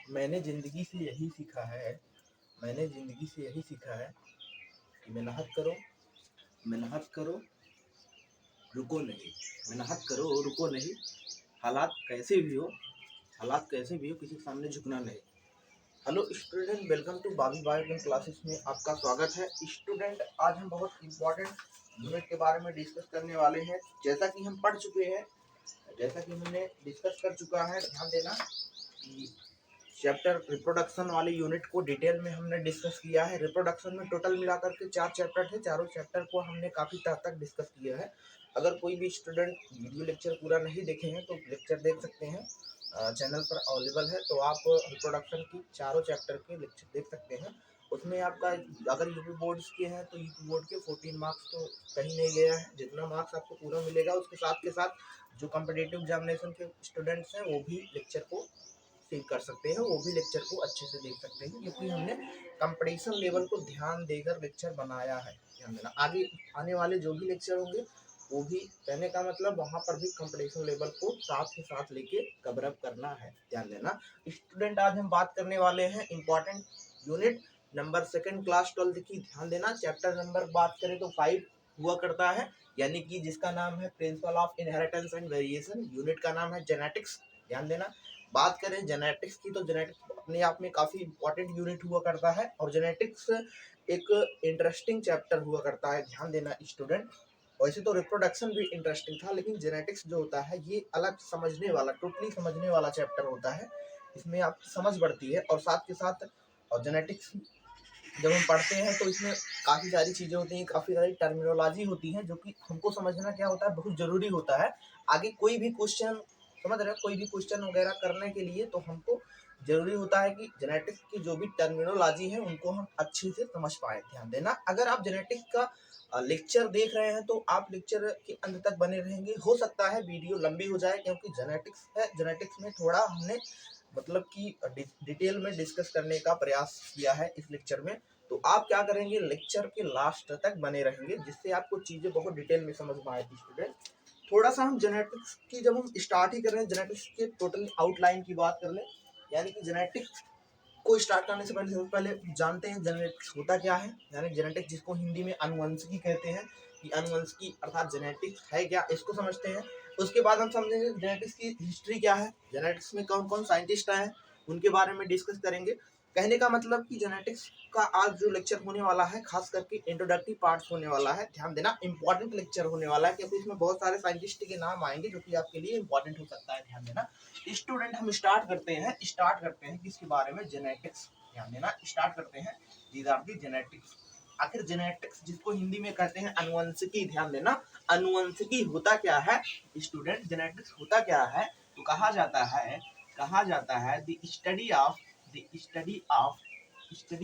मैंने ज़िंदगी से यही सीखा है मैंने ज़िंदगी से यही सीखा है कि मेहनत करो रुको नहीं। हालात कैसे भी हो किसी के सामने झुकना नहीं। Hello student, welcome to Babi bio classes में आपका स्वागत है। स्टूडेंट, आज हम बहुत इम्पोर्टेंट यूनिट के बारे में डिस्कस करने वाले हैं। जैसा कि हमने डिस्कस कर चुका है, ध्यान देना कि चैप्टर रिप्रोडक्शन वाले यूनिट को डिटेल में हमने डिस्कस किया है। रिप्रोडक्शन में टोटल मिलाकर के 4 चैप्टर थे, चारों चैप्टर को हमने काफ़ी तक डिस्कस किया है। अगर कोई भी स्टूडेंट वीडियो लेक्चर पूरा नहीं देखे हैं तो लेक्चर देख सकते हैं, चैनल पर अवेलेबल है। तो आप रिप्रोडक्शन की चारों चैप्टर के लेक्चर देख सकते हैं। उसमें आपका अगर यूपी बोर्ड्स के हैं तो यूपी बोर्ड के 14 मार्क्स तो कहीं नहीं गया है। जितना मार्क्स आपको पूरा मिलेगा उसके साथ के साथ जो कॉम्पिटिटिव एग्जामिनेशन के स्टूडेंट्स हैं वो भी लेक्चर को सीख कर सकते हैं, वो भी लेक्चर को अच्छे से देख सकते हैं, क्योंकि हमने कंपटीशन लेवल को ध्यान देकर लेक्चर बनाया है। ध्यान देना, आगे आने वाले जो भी लेक्चर होंगे वो भी, कहने का मतलब वहाँ पर भी कंपटीशन लेवल को साथ ही साथ लेके कवर अप करना है। ध्यान देना स्टूडेंट, आज हम बात करने वाले हैं इंपॉर्टेंट यूनिट नंबर 2 क्लास 12 की। ध्यान देना, चैप्टर नंबर बात करें तो 5 हुआ करता है, यानी कि जिसका नाम है principle of inheritance and variation. Unit का नाम है जेनेटिक्स। ध्यान देना, बात करें जेनेटिक्स की तो जेनेटिक्स अपने आप में काफ़ी इंपॉर्टेंट यूनिट हुआ करता है और जेनेटिक्स एक इंटरेस्टिंग चैप्टर हुआ करता है। ध्यान देना स्टूडेंट, वैसे तो रिप्रोडक्शन भी इंटरेस्टिंग था, लेकिन जेनेटिक्स जो होता है ये अलग समझने वाला, टोटली समझने वाला चैप्टर होता है। इसमें आपकी समझ बढ़ती है और साथ के साथ, और जेनेटिक्स जब हम पढ़ते हैं तो इसमें काफ़ी सारी चीज़ें होती हैं, काफ़ी सारी टर्मिनोलॉजी होती है, जो कि हमको समझना क्या होता है, बहुत ज़रूरी होता है। आगे कोई भी क्वेश्चन, समझ रहे हो, कोई भी क्वेश्चन वगैरह करने के लिए तो हमको ज़रूरी होता है कि जेनेटिक्स की जो भी टर्मिनोलॉजी है उनको हम अच्छे से समझ पाएँ। ध्यान देना, अगर आप जेनेटिक्स का लेक्चर देख रहे हैं तो आप लेक्चर के अंत तक बने रहेंगे। हो सकता है वीडियो लंबी हो जाए, क्योंकि जेनेटिक्स है, जेनेटिक्स में थोड़ा हमने मतलब कि डिटेल में डिस्कस करने का प्रयास किया है इस लेक्चर में। तो आप क्या करेंगे, लेक्चर के लास्ट तक बने रहेंगे, जिससे आपको चीज़ें बहुत डिटेल में समझ में आएगी। स्टूडेंट, थोड़ा सा हम जेनेटिक्स की, जब हम स्टार्ट ही कर रहे हैं जेनेटिक्स के टोटल आउटलाइन की बात कर लें, यानी कि जेनेटिक्स को स्टार्ट करने से पहले सबसे पहले जानते हैं जेनेटिक्स होता क्या है। यानी जेनेटिक्स, जिसको हिंदी में अनुवंशिकी कहते हैं, कि अनुवंशिकी अर्थात जेनेटिक्स है क्या, इसको समझते हैं। उसके बाद हम समझेंगे जेनेटिक्स की हिस्ट्री क्या है, जेनेटिक्स में कौन कौन साइंटिस्ट आए हैं उनके बारे में डिस्कस करेंगे। कहने का मतलब कि जेनेटिक्स का आज जो लेक्चर होने वाला है, खास करके इंट्रोडक्टरी पार्ट्स होने वाला है। ध्यान देना, इंपॉर्टेंट लेक्चर होने वाला है, क्योंकि इसमें बहुत सारे साइंटिस्ट के नाम आएंगे जो कि आपके लिए इंपॉर्टेंट हो सकता है। ध्यान देना स्टूडेंट, हम स्टार्ट करते हैं किसके बारे में, जेनेटिक्स। ध्यान देना, स्टार्ट करते हैं, दीज आर दी जेनेटिक्स। आखिर जेनेटिक्स, जिसको हिंदी में कहते हैं अनुवंशिकी। ध्यान देना, अनुवंशिकी होता क्या है स्टूडेंट, जेनेटिक्स होता क्या है, तो कहा जाता है the study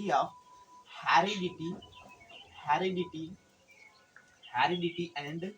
of heredity heredity and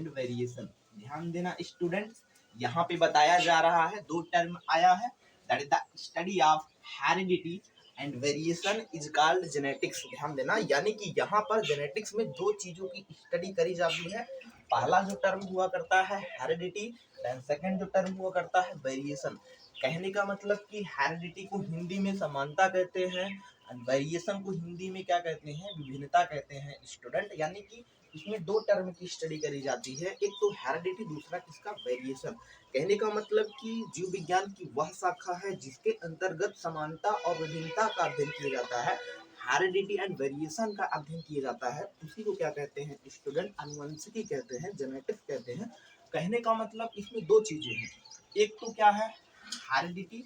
variation ध्यान देना स्टूडेंट्स, यहाँ पे बताया जा रहा है, दो टर्म आया है, that is the study of heredity and variation is called genetics. ध्यान देना, यानी कि यहाँ पर जेनेटिक्स में दो चीजों की स्टडी करी जाती है। पहला जो टर्म हुआ करता है हेरिडिटी, देन सेकंड जो टर्म हुआ करता है वेरिएशन। कहने का मतलब कि हेरिडिटी को हिंदी में समानता कहते हैं, वेरिएशन को हिंदी में क्या कहते हैं, विभिन्नता कहते हैं स्टूडेंट। यानी कि इसमें दो टर्म की स्टडी करी जाती है, एक तो हेरिडिटी, दूसरा किसका, वेरिएशन। कहने का मतलब कि जीव विज्ञान की वह शाखा है जिसके अंतर्गत समानता और विभिन्नता का अध्ययन किया जाता है, हेरिडिटी एंड वेरिएशन का अध्ययन किया जाता है। उसी को क्या कहते हैं स्टूडेंट, अनुवंशिकी कहते हैं, जेनेटिक्स कहते हैं। कहने का मतलब इसमें दो चीजें हैं, एक तो क्या है हेरिडिटी,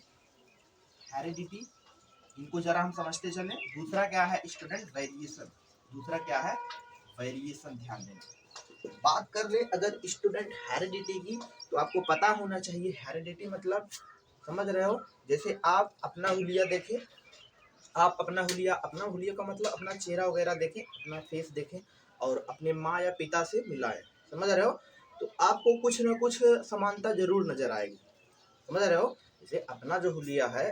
इनको जरा हम समझते चले। दूसरा क्या है स्टूडेंट, वेरिएशन। ध्यान देना, बात कर ले अगर स्टूडेंट हेरिडिटी की, तो आपको पता होना चाहिए हेरिडिटी मतलब, समझ रहे हो, जैसे आप अपना हुलिया देखें, अपना हुलिया का मतलब अपना चेहरा वगैरह देखें, अपना फेस देखें और अपने माँ या पिता से मिलाएं, समझ रहे हो, तो आपको कुछ ना कुछ समानता जरूर नजर आएगी। समझ रहे हो, जैसे अपना जो हुलिया है,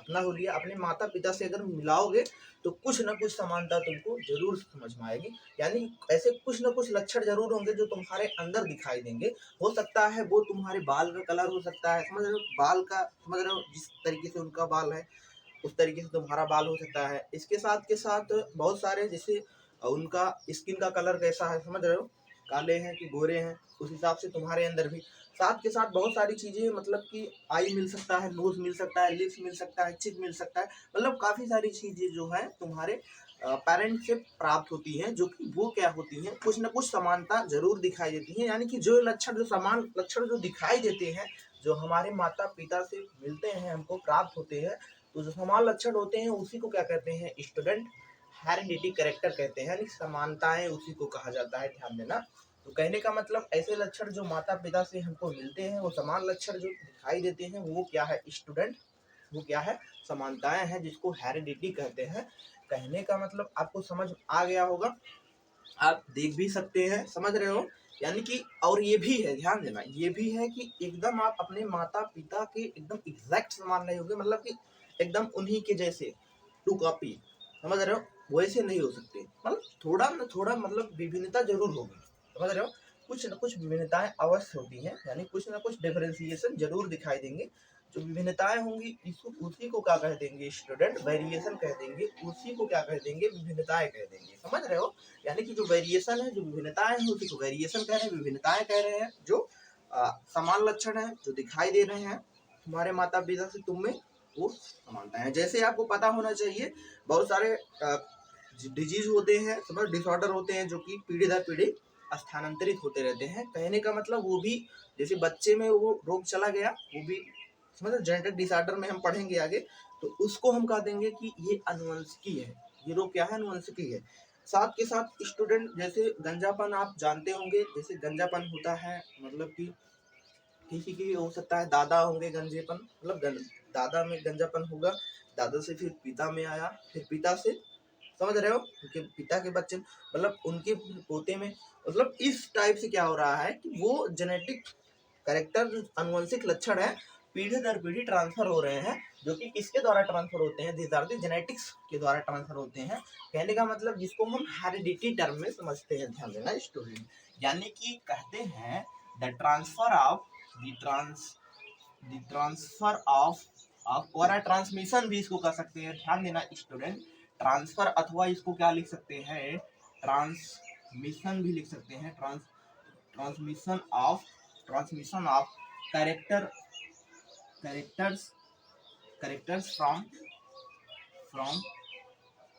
अपना होलिए, अपने माता पिता से अगर मिलाओगे तो कुछ ना कुछ समानता तुमको जरूर समझ में आएगी। यानी ऐसे कुछ ना कुछ लक्षण जरूर होंगे जो तुम्हारे अंदर दिखाई देंगे। हो सकता है वो तुम्हारे बाल का कलर हो सकता है, समझ रहे हो, बाल का समझ रहे हो, जिस तरीके से उनका बाल है उस तरीके से तुम्हारा बाल हो सकता है। इसके साथ के साथ बहुत सारे, जैसे उनका स्किन का कलर कैसा है, समझ रहे हो, काले हैं कि गोरे हैं, उस हिसाब से तुम्हारे अंदर भी साथ के साथ बहुत सारी चीजें, मतलब कि आई मिल सकता है, नोज मिल सकता है, लिप्स मिल सकता है, चिक मिल सकता है, मतलब काफी सारी चीजें जो है तुम्हारे पेरेंट्स से प्राप्त होती हैं, जो कि वो क्या होती हैं, कुछ ना कुछ समानता जरूर दिखाई देती है। यानी कि जो लक्षण, जो समान लक्षण जो दिखाई देते हैं, जो हमारे माता पिता से मिलते हैं, हमको प्राप्त होते हैं, तो जो समान लक्षण होते हैं उसी को क्या कहते हैं, स्टूडेंट हेरिडिटी कैरेक्टर कहते हैं, यानी समानताएं उसी को कहा जाता है, ध्यान देना। तो कहने का मतलब ऐसे लक्षण जो माता पिता से हमको मिलते हैं, वो समान लक्षण जो दिखाई देते हैं, वो क्या है स्टूडेंट, वो क्या है, समानताएं हैं, जिसको हेरिडिटी कहते हैं। कहने का मतलब आपको समझ आ गया होगा, आप देख भी सकते हैं, समझ रहे हो। यानी कि और ये भी है, ध्यान देना, ये भी है कि एकदम आप अपने माता पिता के एकदम एग्जैक्ट समान नहीं होंगे, मतलब कि एकदम उन्हीं के जैसे टू कॉपी, समझ रहे हो, वैसे नहीं हो सकते, मतलब थोड़ा ना थोड़ा मतलब विभिन्नता जरूर होगी, समझ रहे हो, कुछ ना कुछ विभिन्नताएं अवश्य होती हैं, यानी कुछ ना कुछ डिफरेंशिएशन जरूर दिखाई देंगे। जो विभिन्नताएं होंगी इसको, उसी को क्या कह देंगे स्टूडेंट, वेरिएशन कह देंगे, उसी को क्या कह देंगे, विभिन्नताएं कह देंगे, समझ रहे हो। यानी कि जो वेरिएशन है, जो विभिन्नताएं हैं, उसी को वेरिएशन कह रहे हैं, विभिन्नताएं कह रहे हैं। जो समान लक्षण है जो दिखाई दे रहे हैं तुम्हारे माता पिता से तुम में, वो समानता है। जैसे आपको पता होना चाहिए, बहुत सारे डिजीज होते हैं, समझ, डिसऑर्डर होते हैं, जो कि पीढ़ी दर पीढ़ी स्थानांतरित होते रहते हैं। कहने का मतलब वो भी, जैसे बच्चे में वो रोग चला गया, वो भी समझ, जेनेटिक डिसऑर्डर में हम पढ़ेंगे आगे, तो उसको हम कह देंगे कि ये अनुवंशिकी है, ये रोग क्या है, अनुवंशिकी है। साथ के साथ स्टूडेंट, जैसे गंजापन आप जानते होंगे, जैसे गंजापन होता है, मतलब कि किसी की हो सकता है दादा होंगे गंजेपन, मतलब दादा में गंजापन होगा, दादा से फिर पिता में आया, फिर पिता से, समझ रहे हो, उनके पिता के बच्चे, मतलब उनके पोते में, मतलब इस टाइप से क्या हो रहा है कि वो जेनेटिक कैरेक्टर, अनुवंशिक लक्षण है, पीढ़ी दर पीढ़ी ट्रांसफर हो रहे हैं, जो कि किसके द्वारा ट्रांसफर होते हैं, दीज आर द जेनेटिक्स के द्वारा ट्रांसफर होते हैं। कहने का मतलब जिसको हम हेरिडिटी टर्म में समझते हैं, ध्यान देना स्टूडेंट। यानी कि कहते हैं the transfer of the transfer of और ट्रांसमिशन भी इसको कह सकते हैं, ध्यान देना स्टूडेंट। ट्रांसफर अथवा इसको क्या लिख सकते हैं, ट्रांसमिशन भी लिख सकते हैं, transmission of character characters from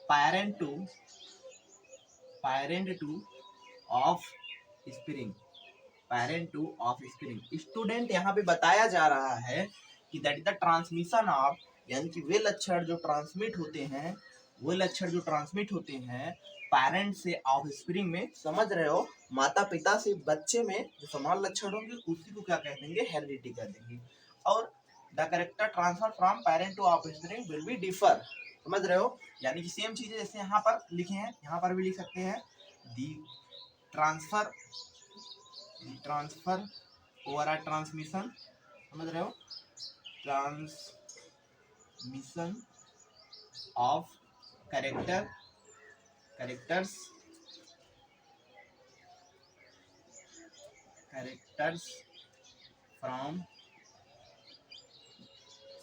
parent to of spring, parent two of spring. Student यहाँ पे बताया जा रहा है कि that is the transmission of, यानी कि वे लक्षण जो ट्रांसमिट होते हैं, वो लक्षण जो ट्रांसमिट होते हैं पेरेंट से ऑफ स्प्रिंग में, समझ रहे हो, माता पिता से बच्चे में जो समान लक्षण होंगे उसी को क्या कह देंगे, हेरिडिटी कह देंगे। और the character transfer from parent two of spring will be differ, समझ रहे हो। यानी कि सेम चीजें जैसे यहाँ पर लिखे हैं, यहाँ पर भी लिख सकते हैं, दी ट्रांसफर ओवर आ ट्रांसमिशन, समझ रहे हो, ट्रांसमिशन ऑफ कैरेक्टर्स फ्रॉम,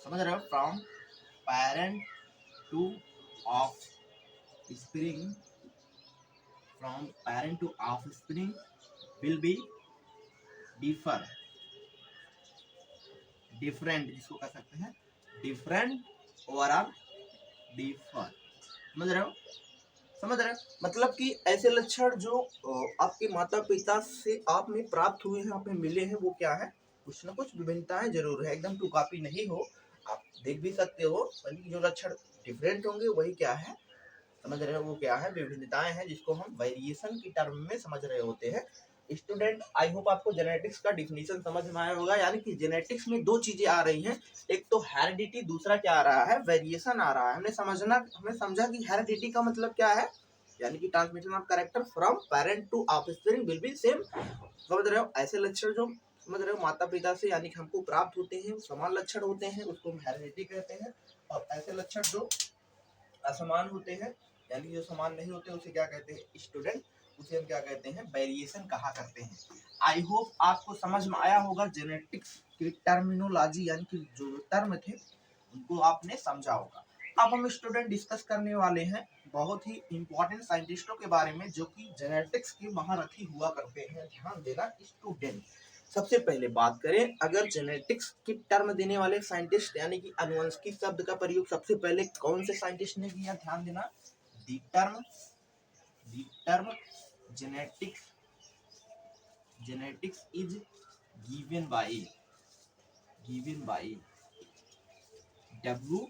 समझ रहे हो, from parent two of spring, from parent two of spring will be different, जिसको कह सकते हैं डिफरेंट ओवरऑल डिफर, समझ रहे हो, मतलब कि ऐसे लक्षण जो आपके माता पिता से आप में प्राप्त हुए हैं, आप में मिले हैं, वो क्या है, कुछ ना कुछ विभिन्नताएं जरूर है, एकदम टू कॉपी नहीं हो, आप देख भी सकते हो, बल्कि जो लक्षण डिफरेंट होंगे वही क्या है, समझ रहे हो, वो क्या है, विभिन्नताएं हैं, जिसको हम वेरिएशन की टर्म में समझ रहे होते हैं। स्टूडेंट, आई होप आपको जेनेटिक्स का डिफिनीशन समझ में आया होगा। यानी कि जेनेटिक्स में दो चीजें आ रही हैं, एक तो हेरिडिटी, दूसरा क्या आ रहा है, वेरिएशन आ रहा है। हमने समझा कि हेरिडिटी का मतलब क्या है, यानी कि transmission of character from parent to offspring will be same, समझ रहे हो, ऐसे लक्षण जो समझ रहे हो, माता पिता से यानी कि हमको प्राप्त होते हैं समान लक्षण होते हैं, उसको हम हेरिडिटी कहते हैं। और ऐसे लक्षण जो असमान होते हैं यानी जो समान नहीं होते उसे क्या कहते हैं स्टूडेंट, उसे हम क्या कहते हैं वेरिएशन कहा करते हैं। आई होप आपको समझ में आया होगा, जेनेटिक्स की टर्मिनोलॉजी यानी कि जो टर्म थे उनको आपने समझा होगा। अब हम स्टूडेंट डिस्कस करने वाले हैं बहुत ही इंपॉर्टेंट साइंटिस्टों के बारे में जो कि जेनेटिक्स के महारथी हुआ करते हैं। ध्यान देना स्टूडेंट। सबसे पहले बात करें अगर जेनेटिक्स की टर्म देने वाले साइंटिस्ट यानी कि आनुवंशिकी शब्द का प्रयोग सबसे पहले कौन से साइंटिस्ट ने किया, ध्यान देना। The term genetics is given by W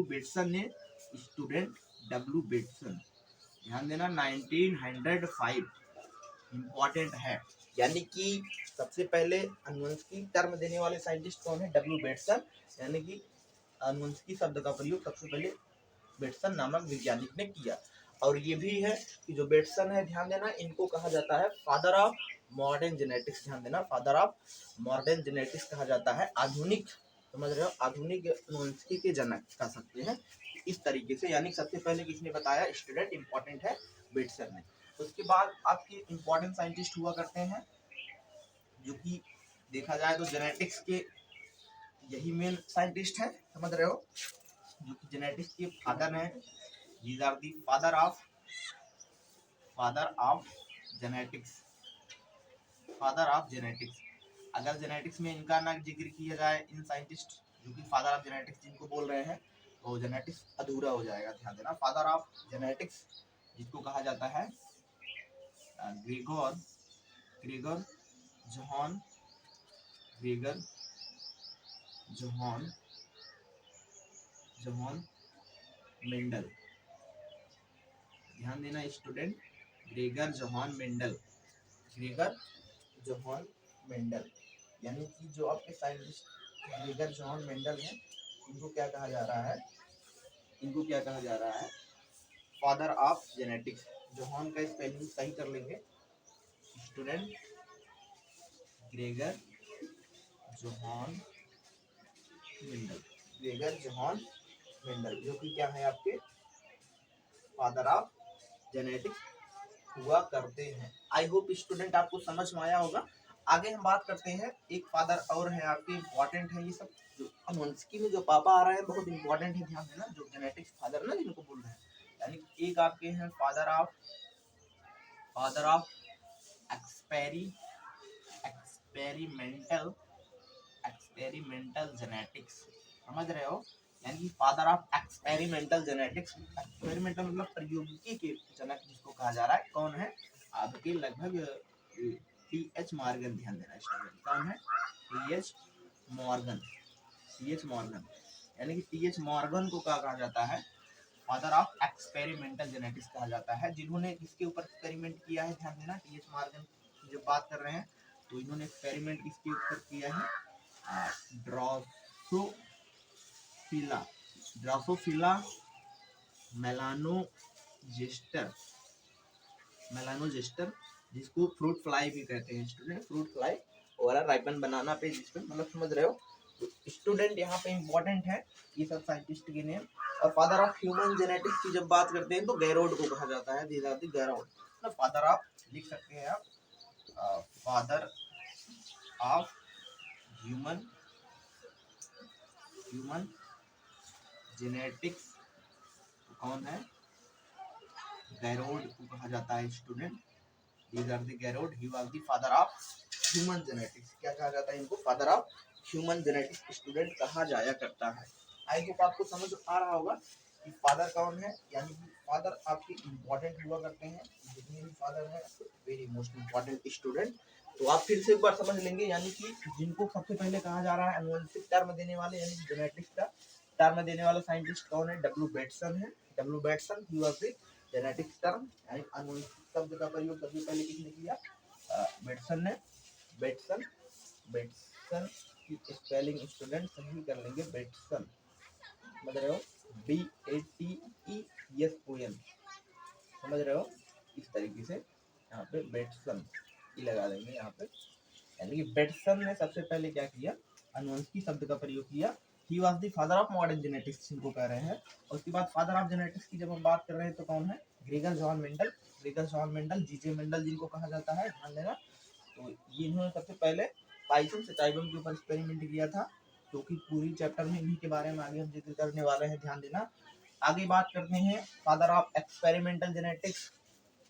Bateson ने, स्टूडेंट डब्ल्यू बेटसन, ध्यान देना 1905 इंपॉर्टेंट है। यानी कि सबसे पहले आनुवंशिकी टर्म देने वाले साइंटिस्ट कौन है, डब्ल्यू बेटसन, यानी कि आनुवंशिकी शब्द का प्रयोग सबसे पहले बेटसन नामक वैज्ञानिक ने किया। और ये भी है कि जो बेटसन है ध्यान देना इनको कहा जाता है फादर ऑफ मॉडर्न जेनेटिक्स, ध्यान देना फादर ऑफ मॉडर्न जेनेटिक्स कहा जाता है, आधुनिक, समझ रहे हो, आधुनिक आनुवंशिकी के जनक कह सकते हैं इस तरीके से। यानी सबसे पहले किसने बताया, स्टूडेंट इंपॉर्टेंट है बेटसन ने। उसके बाद आपके इंपॉर्टेंट साइंटिस्ट हुआ करते हैं जो कि देखा जाए तो जेनेटिक्स के यही मेन साइंटिस्ट हैं, समझ रहे हो, जो कि जेनेटिक्स के फादर हैं। These are the father of genetics. अगर जेनेटिक्स में इनका ना जिक्र किया जाए, इन साइंटिस्ट जो कि फादर ऑफ जेनेटिक्स जिनको बोल रहे हैं, तो जेनेटिक्स अधूरा हो जाएगा। ध्यान देना फादर ऑफ जेनेटिक्स जिसको कहा जाता है ग्रेगर जोहान मेंडल, ध्यान देना स्टूडेंट, ग्रेगर जोहान मेंडल, यानी कि जो आपके साइंटिस्ट ग्रेगर जोहान मेंडल हैं इनको क्या कहा जा रहा है, फादर ऑफ जेनेटिक्स। जोहान का स्पेलिंग सही कर लेंगे स्टूडेंट, ग्रेगर जोहान मेंडल, जो कि क्या है आपके फादर ऑफ जेनेटिक्स हुआ करते हैं। आई होप स्टूडेंट आपको समझ में आया होगा। आगे हम बात करते हैं, एक फादर और है आपके इम्पोर्टेंट है, ये सब जो आनुवंशिकी में जो पापा आ रहे हैं बहुत इंपॉर्टेंट है, ध्यान देना, जो जेनेटिक्स फादर ना जिनको बोल रहे हैं, यानी एक आपके हैं फादर ऑफ एक्सपेरिमेंटल जेनेटिक्स, समझ रहे हो, यानी father of experimental genetics. Experimental मतलब प्रयोगिकी के जनक जिसको कहा जा रहा है, कौन है आपके लगभग टी.एच. मॉर्गन, ध्यान देना स्टूडेंट, कौन है टी.एच. मॉर्गन, यानी कि टी.एच. मॉर्गन को क्या कहा जाता है, फादर ऑफ एक्सपेरिमेंटल जेनेटिक्स कहा जाता है। जिन्होंने इसके ऊपर एक्सपेरिमेंट किया है, ध्यान देना टी.एच. मॉर्गन की जब बात कर रहे हैं तो इन्होंने एक्सपेरिमेंट इसके ऊपर किया है ड्रोसोफिला मेलानोजेस्टर, जिसको फ्रूट फ्लाई भी कहते हैं स्टूडेंट, फ्रूट फ्लाई और राइपन बनाना पे जिसपे, मतलब समझ रहे हो। तो स्टूडेंट यहाँ पे इम्पोर्टेंट है ये सब साइंटिस्ट के नेम। और फादर ऑफ ह्यूमन जेनेटिक्स की जब बात करते हैं तो गैरोड को कहा जाता है, गैरोड, फादर ऑफ, लिख सकते हैं आप, फादर ऑफ ह्यूमन जेनेटिक्स कौन है, गैरोड को कहा जाता है student. These are the Garrod, he was the father of human genetics. क्या कहा जाता है इनको, father of human genetics student कहा जाया करता है। आई होप आपको समझ आ रहा होगा कि फादर कौन है, यानी कि फादर आपके इम्पोर्टेंट हुआ करते हैं, जितने भी फादर हैं वेरी मोस्ट इम्पोर्टेंट स्टूडेंट। तो आप फिर से एक बार समझ लेंगे, यानी कि जिनको सबसे पहले कहा जा रहा है आनुवंशिक टर्म देने वाले, यानी जेनेटिक्स का टर्म देने वाला साइंटिस्ट कौन है, डब्ल्यू बेटसन है। W Bateson he was the genetics term, यानी आनुवंशिक शब्द का प्रयोग सबसे पहले किसने किया, बेटसन ने। बेटसन की स्पेलिंग स्टूडेंट सही कर लेंगे, बेटसन, समझ रहे हो, BATESON, समझ रहे हो, इस तरीके से यहाँ पे बेटसन। ये लगा देंगे यहाँ पे। यानी कि बेटसन ने सबसे पहले क्या किया, अनुवंशिकी शब्द का प्रयोग किया। He was the father of modern genetics जिनको कह रहे हैं। और उसके बाद फादर ऑफ जेनेटिक्स की जब हम बात कर रहे हैं तो कौन है, Gregor John Mendel. Gregor John Mendel, G J Mendel जिनको कहा जाता है, ध्यान देना। तो ये इन्होंने सबसे पहले पाइथन से टाइबम के ऊपर एक्सपेरिमेंट किया था, जो कि पूरी चैप्टर में इन्हीं के बारे में आगे हम जिक्र करने वाले हैं, ध्यान देना। आगे बात करते हैं फादर ऑफ एक्सपेरिमेंटल जेनेटिक्स,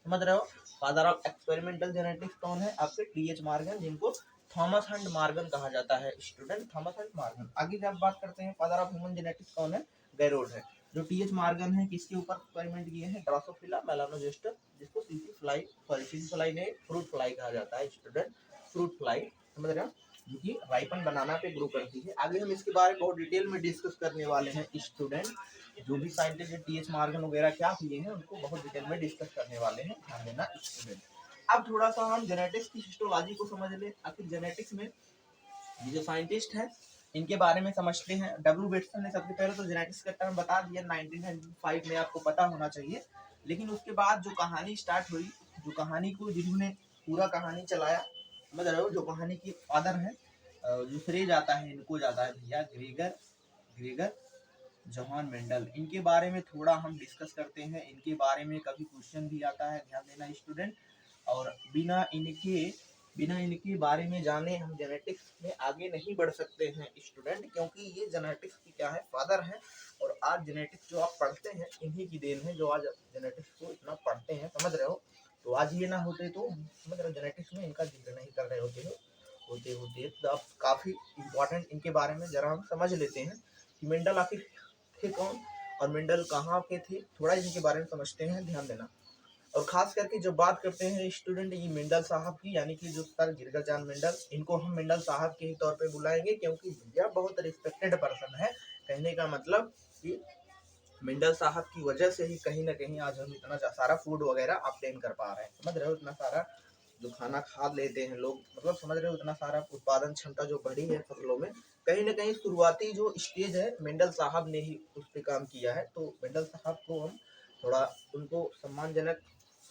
समझ रहे हो। फादर ऑफ एक्सपेरिमेंटल जेनेटिक्स कौन है आपके, टीएच मॉर्गन, जिनको थॉमस हंट मॉर्गन कहा जाता है, स्टूडेंट थॉमस हंट मॉर्गन। आगे जब बात करते हैं फादर ऑफ ह्यूमन जेनेटिक्स कौन है, गैरोड है। जो टीएच मॉर्गन है किसके ऊपर एक्सपेरिमेंट किए हैं, ड्रोसोफिला मेलानोजेस्टर, जिसको CC fly, sorry CC fly नहीं फ्रूट फ्लाई कहा जाता है, स्टूडेंट फ्रूट फ्लाई, समझ रहे हो, जो कि राइपन बनाना पे ग्रो करती है। आगे हम इसके बारे में बहुत डिटेल में डिस्कस करने वाले हैं स्टूडेंट। जो भी साइंटिस्ट टीएच मॉर्गन वगैरह क्या किए हैं उनको बहुत डिटेल में डिस्कस करने वाले हैं, ध्यान देना स्टूडेंट। अब थोड़ा सा हम जेनेटिक्स की हिस्टोलॉजी को समझ ले। आखिर जेनेटिक्स में ये जो साइंटिस्ट हैं इनके बारे में समझते हैं। डब्ल्यू बेटसन ने सबसे पहले तो जेनेटिक्स का टर्म बता दिया 1905 में, आपको पता होना चाहिए। लेकिन उसके बाद जो कहानी स्टार्ट हुई, जो कहानी को जिन्होंने पूरा कहानी चलाया, समझ रहे हो, जो कहानी की फादर है, जो श्रेय जाता है इनको जाता है भैया, ग्रेगर जॉन मेंडल। इनके बारे में थोड़ा हम डिस्कस करते हैं, इनके बारे में कभी क्वेश्चन भी आता है, ध्यान देना स्टूडेंट। और बिना इनके बारे में जाने हम जेनेटिक्स में आगे नहीं बढ़ सकते हैं स्टूडेंट, क्योंकि ये जेनेटिक्स की क्या है, फादर है। और आज जेनेटिक्स जो आप पढ़ते हैं इन्हीं की देन है, जो आज जेनेटिक्स को इतना पढ़ते हैं, समझ रहे हो। तो आज ये ना होते तो समझ रहे हो जेनेटिक्स में इनका जिक्र नहीं कर रहे होते तो आप काफ़ी इम्पोर्टेंट इनके बारे में जरा हम समझ लेते हैं कि मेंडल आखिर थे कौन और मेंडल कहाँ के थे, थोड़ा इनके बारे में समझते हैं, ध्यान देना। और खास करके जब बात करते हैं स्टूडेंट ये मेंडल साहब की, यानी कि जो सर गिरगर जान मेंडल, इनको हम मेंडल साहब के ही तौर पे बुलाएंगे, क्योंकि भैया बहुत रिस्पेक्टेड पर्सन है। कहने का मतलब कि मेंडल साहब की वजह से ही कहीं ना कहीं आज हम इतना सारा फूड वगैरह ऑब्टेन कर पा रहे हैं, समझ रहे हो, इतना सारा जो खाना खा लेते हैं लोग, मतलब समझ रहे हो, इतना सारा उत्पादन क्षमता जो बढ़ी है फसलों में, कहीं ना कहीं शुरुआती जो स्टेज है मेंडल साहब ने ही उस पर काम किया है। तो मेंडल साहब को हम थोड़ा उनको सम्मानजनक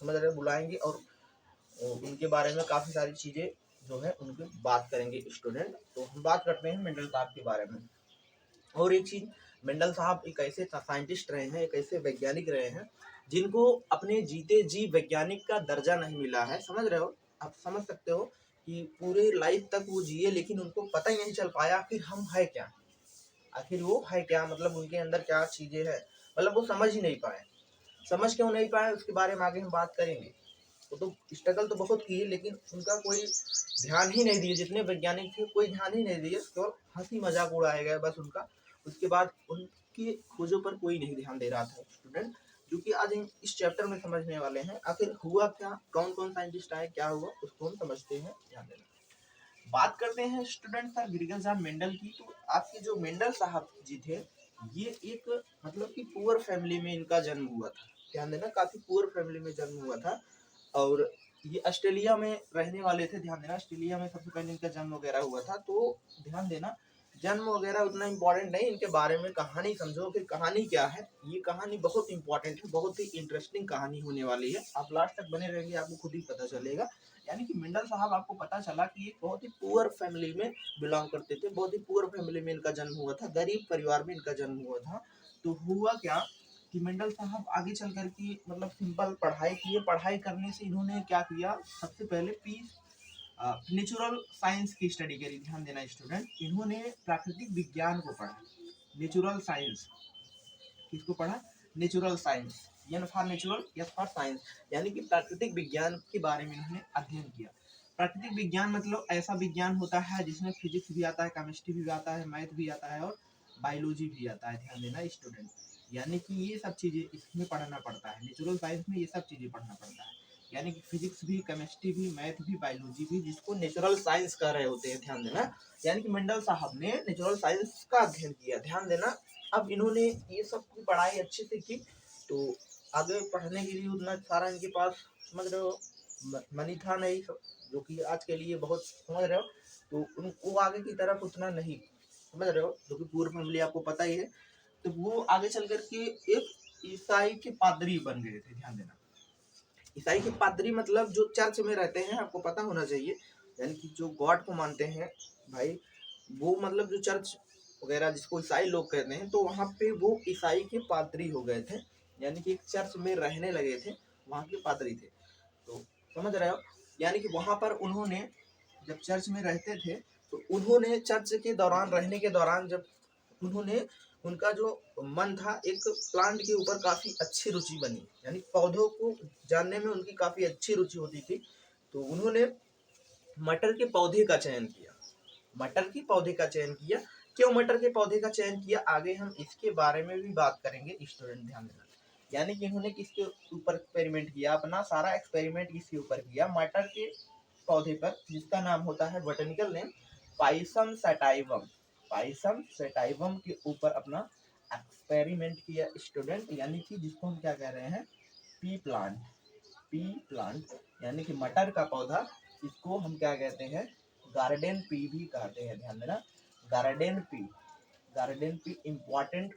समझ रहे बुलाएंगे और उनके बारे में काफ़ी सारी चीज़ें जो है उनकी बात करेंगे स्टूडेंट। तो हम बात करते हैं मेंडल साहब के बारे में। और एक चीज़, मेंडल साहब एक ऐसे साइंटिस्ट रहे हैं, एक ऐसे वैज्ञानिक रहे हैं जिनको अपने जीते जी वैज्ञानिक का दर्जा नहीं मिला है, समझ रहे हो। आप समझ सकते हो कि पूरे लाइफ तक वो जिए लेकिन उनको पता ही नहीं चल पाया आखिर हम है क्या, आखिर वो है क्या, मतलब उनके अंदर क्या चीज़ें हैं, मतलब वो समझ ही नहीं पाए। समझ क्यों नहीं पाए उसके बारे में आगे हम बात करेंगे। वो तो स्ट्रगल तो बहुत किए लेकिन उनका कोई ध्यान ही नहीं दिए, जितने वैज्ञानिक थे कोई ध्यान ही नहीं दिए, केवल हंसी मजाक उड़ाया गया बस उनका। उसके बाद उनकी खोजों पर कोई नहीं ध्यान दे रहा था स्टूडेंट, जो कि आज हम इस चैप्टर में समझने वाले हैं। आखिर हुआ क्या, कौन कौन साइंटिस्ट आए, क्या हुआ, उसको हम समझते हैं, ध्यान देना। बात करते हैं स्टूडेंट सर गिरगन साहब मेंडल की। तो आपके जो मेंडल साहब जी थे, ये एक मतलब कि पुअर फैमिली में इनका जन्म हुआ था, ध्यान देना, काफी पुअर फैमिली में जन्म हुआ था। और ये ऑस्ट्रेलिया में रहने वाले थे, ध्यान देना, ऑस्ट्रेलिया में सबसे पहले इनका जन्म वगैरह हुआ था। तो ध्यान देना, जन्म वगैरह उतना इम्पोर्टेंट नहीं, इनके बारे में कहानी समझो। फिर कहानी क्या है, ये कहानी बहुत इंपॉर्टेंट है, बहुत ही इंटरेस्टिंग कहानी होने वाली है, आप लास्ट तक बने रहेंगे आपको खुद ही पता चलेगा। यानी कि मेंडल साहब आपको पता चला कि एक बहुत ही पुअर फैमिली में बिलोंग करते थे, बहुत ही पुअर फैमिली में इनका जन्म हुआ था, गरीब परिवार में इनका जन्म हुआ था। तो हुआ क्या कि मेंडल साहब आगे चल कर के मतलब सिंपल पढ़ाई किए, पढ़ाई करने से इन्होंने क्या किया, सबसे पहले पीस नेचुरल साइंस की स्टडी करी, ध्यान देना स्टूडेंट। इन्होंने प्राकृतिक विज्ञान को पढ़ा, नेचुरल साइंस, किसको पढ़ा, natural science, N for natural, S for science, यानी कि प्राकृतिक विज्ञान के बारे में इन्होंने अध्ययन किया। प्राकृतिक विज्ञान मतलब ऐसा विज्ञान होता है जिसमें फिजिक्स भी आता है, केमिस्ट्री भी आता है, मैथ भी आता है और बायोलॉजी भी आता है, ध्यान देना स्टूडेंट। यानी कि ये सब चीज़ें इसमें पढ़ना पड़ता है, नेचुरल साइंस में ये सब चीज़ें पढ़ना पड़ता है, यानी कि फिजिक्स भी, केमिस्ट्री भी, मैथ भी, बायोलॉजी भी, जिसको नेचुरल साइंस कह रहे होते हैं, ध्यान देना। यानी कि मेंडल साहब ने नेचुरल साइंस का अध्ययन किया, ध्यान देना। अब इन्होंने ये सब की पढ़ाई अच्छे से की, तो आगे पढ़ने के लिए उतना सारा इनके पास समझ रहे हो मनी था नहीं, जो कि आज के लिए बहुत, समझ रहे हो, तो उनको आगे की तरफ उतना नहीं, समझ रहे हो, जो कि पूरी फैमिली आपको पता ही है। तो वो आगे चल करके एक ईसाई के पादरी बन गए थे, ध्यान देना। ईसाई के पादरी मतलब जो चर्च में रहते हैं, आपको पता होना चाहिए, यानी कि जो गॉड को मानते हैं भाई, वो मतलब जो चर्च वगैरह जिसको ईसाई लोग कहते हैं, तो वहाँ पे वो ईसाई के पादरी हो गए थे, यानी कि एक चर्च में रहने लगे थे, वहाँ के पादरी थे। तो समझ रहे हो, यानी कि वहाँ पर उन्होंने जब चर्च में रहते थे, तो उन्होंने चर्च के दौरान रहने के दौरान जब उन्होंने उनका जो मन था, एक प्लांट के ऊपर काफ़ी अच्छी रुचि बनी, यानी पौधों को जानने में उनकी काफ़ी अच्छी रुचि होती थी। तो उन्होंने मटर के पौधे का चयन किया, मटर के पौधे का चयन किया। क्यों मटर के पौधे का चयन किया, आगे हम इसके बारे में भी बात करेंगे, स्टूडेंट ध्यान देना। यानी कि उन्होंने किसके ऊपर एक्सपेरिमेंट किया, अपना सारा एक्सपेरिमेंट किसके ऊपर किया, मटर के पौधे पर, जिसका नाम होता है botanical name Pisum sativum, Pisum sativum के ऊपर अपना एक्सपेरिमेंट किया स्टूडेंट, यानी कि जिसको हम क्या कह रहे हैं, पी प्लांट, पी प्लांट, यानी कि मटर का पौधा, इसको हम क्या कहते हैं, गार्डन पी भी कहते हैं, ध्यान देना, garden pea, garden pea important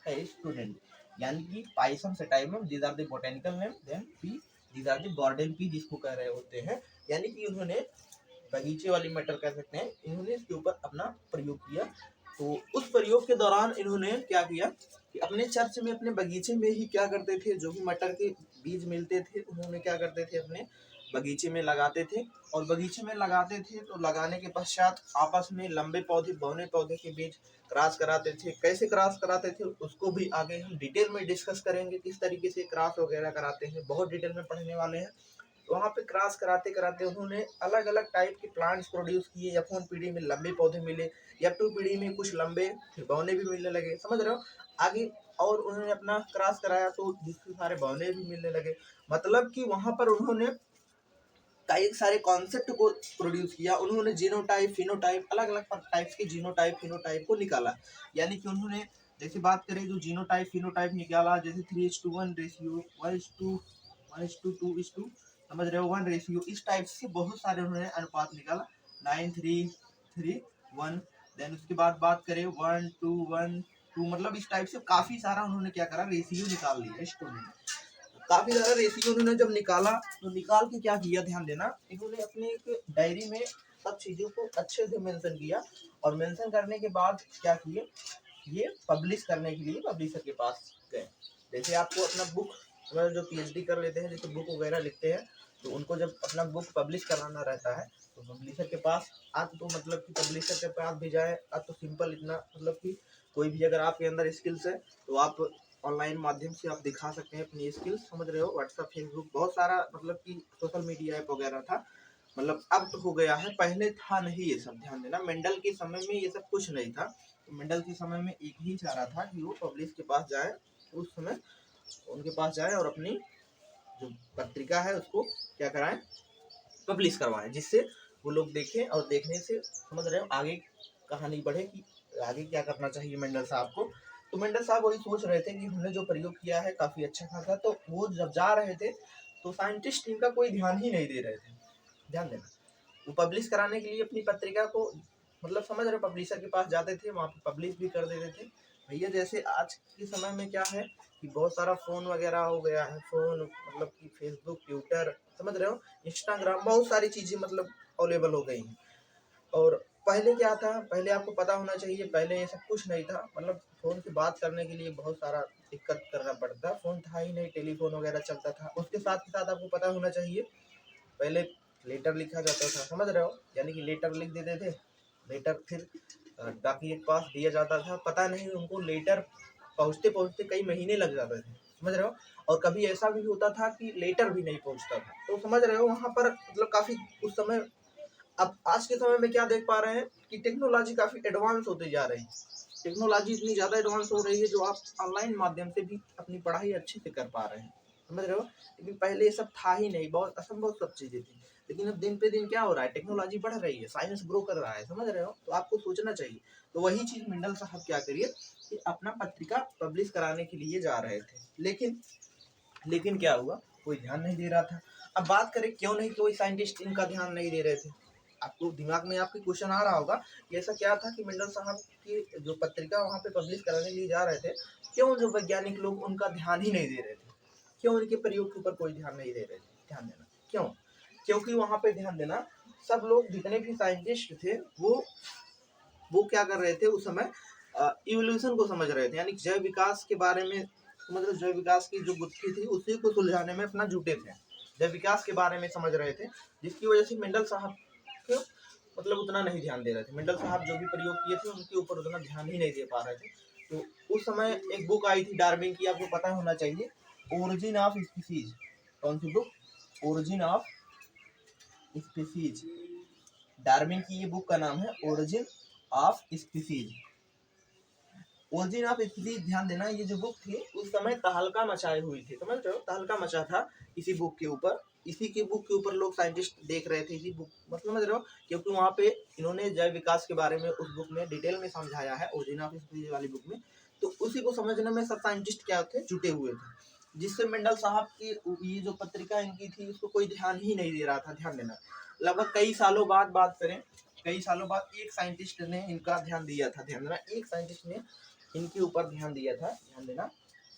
है स्टूडेंट, यानी कि Pisum sativum, these are the botanical name, then pea, these are the garden pea जिसको कह रहे होते हैं। यानी कि उन्होंने बगीचे वाली मटर कह सकते हैं, इन्होंने इसके ऊपर अपना प्रयोग किया। तो उस प्रयोग के दौरान इन्होंने क्या किया कि अपने चर्च में, अपने बगीचे में ही क्या करते थे, जो भी मटर के बीज मिलते थे, उन्होंने क्या करते थे, अपने बगीचे में लगाते थे। और बगीचे में लगाते थे तो लगाने के पश्चात आपस में लंबे पौधे, बौने पौधे के बीच क्रॉस कराते थे। कैसे क्रॉस कराते थे उसको भी आगे हम डिटेल में डिस्कस करेंगे, किस तरीके से क्रॉस वगैरह कराते हैं, बहुत डिटेल में पढ़ने वाले हैं। वहाँ पे क्रॉस कराते कराते उन्होंने अलग अलग टाइप के प्लांट्स प्रोड्यूस किए। F1 पीढ़ी में लंबे पौधे मिले, F2 पीढ़ी में कुछ लंबे फिर बौने भी मिलने लगे, समझ रहे हो आगे। और उन्होंने अपना क्रॉस कराया तो जिससे सारे बौने भी मिलने लगे। मतलब कि वहाँ पर उन्होंने कई सारे कॉन्सेप्ट को प्रोड्यूस किया। उन्होंने जीनोटाइप, फिनोटाइप, अलग अलग टाइप्स के जीनोटाइप, फिनोटाइप को निकाला। यानी कि उन्होंने जैसे बात करें जो जीनोटाइप, फिनोटाइप निकाला, जैसे 3:1 रेशियो, 1:2, समझ रहे हो, 1 रेशियो, इस टाइप से बहुत सारे उन्होंने अनुपात निकाला, 9:3:1। देन उसके बाद बात करें 1:1:2, मतलब इस टाइप से काफ़ी सारा उन्होंने क्या करा, रेशियो निकाल लिया स्टूडेंट। काफी सारा रेशियो उन्होंने जब निकाला, तो निकाल के क्या किया, ध्यान देना, इन्होंने अपने एक डायरी में सब चीज़ों को अच्छे से मेंशन किया। और मेंशन करने के बाद क्या किए, ये पब्लिश करने के लिए पब्लिशर के पास गए। जैसे आपको अपना बुक, जो PhD कर लेते हैं, जैसे बुक वगैरह लिखते हैं, तो उनको जब अपना बुक पब्लिश कराना रहता है, तो पब्लिशर के पास आज तो मतलब कि पब्लिशर के पास भी जाए, आज तो सिंपल इतना, मतलब कि कोई भी अगर आपके अंदर स्किल्स है तो आप ऑनलाइन माध्यम से आप दिखा सकते हैं अपनी स्किल्स, समझ रहे हो। व्हाट्सअप, फेसबुक, बहुत सारा मतलब कि सोशल मीडिया ऐप वगैरह था, मतलब अब तो हो गया है, पहले था नहीं ये सब, ध्यान देना। मेंडल के समय में ये सब कुछ नहीं था। तो मेंडल के समय में एक ही चाह रहा था कि वो पब्लिश के पास जाए, उस समय उनके पास जाए और अपनी जो पत्रिका है उसको क्या कराएं, पब्लिश करवाएं, जिससे वो लोग देखें और देखने से, समझ रहे हो, आगे कहानी बढ़े कि आगे क्या करना चाहिए मेंडल साहब को। तो मेंडल साहब वही सोच रहे थे कि हमने जो प्रयोग किया है काफ़ी अच्छा खासा। तो वो जब जा रहे थे तो साइंटिस्ट इनका कोई ध्यान ही नहीं दे रहे थे, ध्यान देना। वो पब्लिश कराने के लिए अपनी पत्रिका को, मतलब समझ रहे, पब्लिशर के पास जाते थे, वहाँ पे पब्लिश भी कर देते थे भैया। जैसे आज के समय में क्या है कि बहुत सारा फ़ोन वगैरह हो गया है, फ़ोन मतलब कि फेसबुक, ट्विटर, समझ रहे हो, इंस्टाग्राम, बहुत सारी चीज़ें मतलब अवेलेबल हो गई हैं। और पहले क्या था, पहले आपको पता होना चाहिए, पहले ये सब कुछ नहीं था, मतलब फ़ोन से बात करने के लिए बहुत सारा दिक्कत करना पड़ता, फ़ोन था ही नहीं, टेलीफोन वगैरह चलता था। उसके साथ ही साथ आपको पता होना चाहिए, पहले लेटर लिखा जाता था, समझ रहे हो, यानी कि लेटर लिख देते थे, लेटर फिर डाकिए के पास दिया जाता था। पता नहीं उनको लेटर पहुँचते पहुँचते कई महीने लग जाते थे, समझ रहे हो। और कभी ऐसा भी होता था कि लेटर भी नहीं पहुँचता था। तो समझ रहे हो, वहाँ पर मतलब काफ़ी उस समय, अब आज के समय में क्या देख पा रहे हैं कि टेक्नोलॉजी काफ़ी एडवांस होते जा रही है। टेक्नोलॉजी इतनी ज़्यादा एडवांस हो रही है जो आप ऑनलाइन माध्यम से भी अपनी पढ़ाई अच्छे से कर पा रहे हैं, समझ रहे हो। लेकिन पहले ये सब था ही नहीं, बहुत असंभव सब चीज़ें थी। लेकिन अब दिन पे दिन क्या हो रहा है, टेक्नोलॉजी बढ़ रही है, साइंस ग्रो कर रहा है, समझ रहे हो, तो आपको सोचना चाहिए। तो वही चीज़ मेंडल साहब क्या करिए कि अपना पत्रिका पब्लिश कराने के लिए जा रहे थे, लेकिन क्या हुआ, कोई ध्यान नहीं दे रहा था। अब बात करें क्यों नहीं कोई साइंटिस्ट इनका ध्यान नहीं दे रहे थे। आपको दिमाग में आपके क्वेश्चन आ रहा होगा कि ऐसा क्या था कि मेंडल साहब की जो पत्रिका वहाँ पे पब्लिश कराने के लिए जा रहे थे, क्यों जो वैज्ञानिक लोग उनका ध्यान ही नहीं दे रहे थे, क्यों उनके प्रयोग के ऊपर कोई ध्यान नहीं दे रहे थे। ध्यान देना। क्यों? क्योंकि वहाँ पे ध्यान देना, सब लोग जितने भी साइंटिस्ट थे वो क्या कर रहे थे उस समय, इवोल्यूशन को समझ रहे थे, यानी जैव विकास के बारे में, मतलब जैव विकास की जो गुत्थी थी उसी को सुलझाने में अपना जुटे थे, जैव विकास के बारे में समझ रहे थे, जिसकी वजह से मेंडल साहब के मतलब उतना नहीं ध्यान दे रहे थे। मेंडल साहब जो भी प्रयोग किए थे उनके ऊपर उतना ध्यान ही नहीं दे पा रहे थे। तो उस समय एक बुक आई थी डार्विन की, आपको पता होना चाहिए, ओरिजिन ऑफ स्पीसीज। कौन सी book? Origin of species. Darwin की ये बुक का नाम है origin of species. Origin of species, ध्यान देना, ये जो बुक थी उस समय तहलका मचाए हुई थी, समझ रहे हो, तहलका मचा था इसी बुक के ऊपर। इसी के बुक के ऊपर लोग साइंटिस्ट देख रहे थे, इसी बुक मतलब समझ रहे हो, क्योंकि वहाँ पे इन्होंने जैव विकास के बारे में उस बुक में डिटेल में समझाया है, ओरिजिन ऑफ स्पीसीज वाली बुक में। तो उसी को समझने में सब साइंटिस्ट क्या थे, जुटे हुए थे, जिससे मेंडल साहब की ये जो पत्रिका इनकी थी उसको कोई ध्यान ही नहीं दे रहा था। ध्यान देना, लगभग कई सालों बाद बात करें, कई सालों बाद एक साइंटिस्ट ने इनका ध्यान दिया था। ध्यान देना, एक साइंटिस्ट ने इनके ऊपर ध्यान दिया था। ध्यान देना,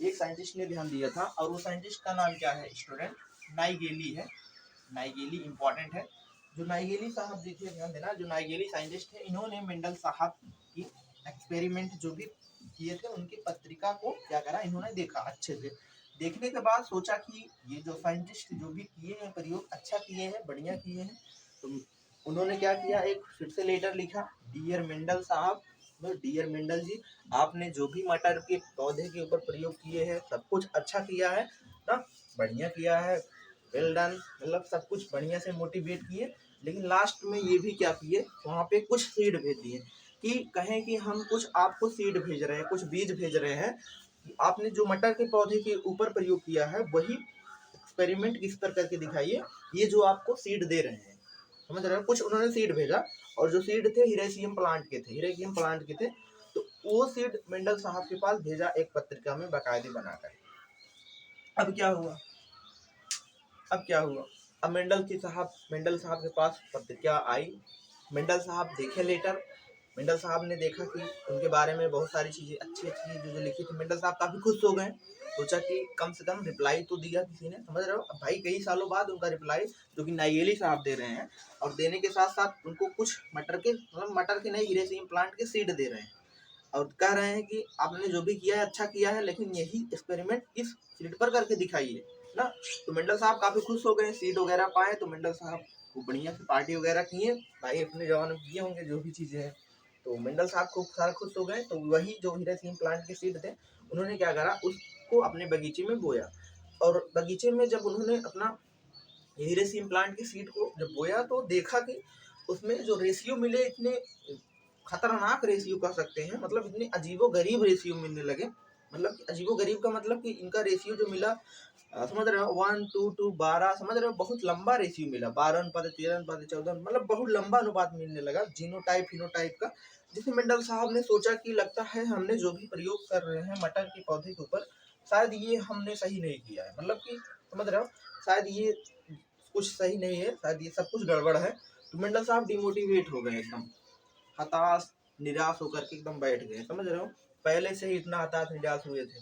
एक साइंटिस्ट ने ध्यान दिया था, और वो साइंटिस्ट का नाम क्या है स्टूडेंट? नाइगेली है। नाइगेली इंपॉर्टेंट है। जो नाइगेली साहब जी थे, ध्यान देना, जो नाइगेली साइंटिस्ट थे, इन्होंने मेंडल साहब की एक्सपेरिमेंट जो भी किए थे उनकी पत्रिका को क्या करा, इन्होंने देखा अच्छे से। देखने के बाद सोचा कि ये जो साइंटिस्ट जो भी किए हैं प्रयोग अच्छा किए हैं, बढ़िया किए हैं। तो उन्होंने क्या किया, एक फिर से लेटर लिखा, डियर मेंडल साहब, डियर मेंडल जी, आपने जो भी मटर के पौधे के ऊपर प्रयोग किए हैं सब कुछ अच्छा किया है ना, बढ़िया किया है, वेल डन, मतलब सब कुछ बढ़िया से मोटिवेट किए। लेकिन लास्ट में ये भी क्या किए, वहाँ पे कुछ सीड भेज दिए कि कहें कि हम कुछ आपको सीड भेज रहे हैं, कुछ बीज भेज रहे हैं, आपने जो मटर के पौधे के ऊपर प्रयोग किया है वही एक्सपेरिमेंट इस पर करके दिखाइए, ये जो आपको सीड दे रहे हैं, समझ रहे हो। कुछ उन्होंने सीड भेजा, और जो सीड थे हिरेसियम प्लांट के थे, हिरेसियम प्लांट के थे। तो वो सीड मेंडल साहब के पास भेजा एक पत्रिका में बाकायदे बनाकर। अब क्या हुआ, अब क्या हुआ, अब मेंडल साहब के पास पत्रिका आई, मेंडल साहब देखे लेटर, मेंडल साहब ने देखा कि उनके बारे में बहुत सारी चीज़ें अच्छी अच्छी जो लिखी थी, मेंडल साहब काफ़ी खुश हो गए। सोचा कि कम से कम रिप्लाई तो दिया किसी ने, समझ रहे हो। अब भाई कई सालों बाद उनका रिप्लाई जो कि नाइगेली साहब दे रहे हैं, और देने के साथ साथ उनको कुछ मटर के, मतलब मटर के नहीं, हिरेसियम प्लांट के सीड दे रहे हैं, और कह रहे हैं कि आपने जो भी किया है अच्छा किया है, लेकिन यही एक्सपेरिमेंट इस सीड पर करके दिखाइए ना। तो मेंडल साहब काफ़ी खुश हो गए, सीड वगैरह पाए, तो मेंडल साहब को बढ़िया से पार्टी वगैरह किए, भाई अपने जवान में किए होंगे जो भी चीज़ें हैं। तो मेंडल साहब खूब सारा खुश हो गए। तो वही जो हिरासियम प्लांट के सीड थे, उन्होंने क्या करा, उसको अपने बगीचे में बोया, और बगीचे में जब उन्होंने अपना हिरासियम प्लांट के सीड को जब बोया तो देखा कि उसमें जो रेशियो मिले, इतने खतरनाक रेशियो कह सकते हैं, मतलब इतने अजीबो गरीब रेशियो मिलने लगे। मतलब अजीबो गरीब का मतलब कि इनका रेशियो जो मिला, समझ रहे हो, 1:12, समझ रहे हो, बहुत लंबा रेशियो मिला, 12 अनुपात 13 अनुपात 14, मतलब बहुत लंबा अनुपात मिलने लगा जीनोटाइप फिनोटाइप का। जिससे मेंडल साहब ने सोचा कि लगता है हमने जो भी प्रयोग कर रहे हैं मटर के पौधे के ऊपर, शायद ये हमने सही नहीं किया है, मतलब कि समझ रहे हो, शायद ये कुछ सही नहीं है, शायद ये सब कुछ गड़बड़ है। तो मेंडल साहब डिमोटिवेट हो गए, एकदम हताश निराश होकर के एकदम बैठ गए, समझ रहे हो। पहले से ही इतना हताश निराश हुए थे,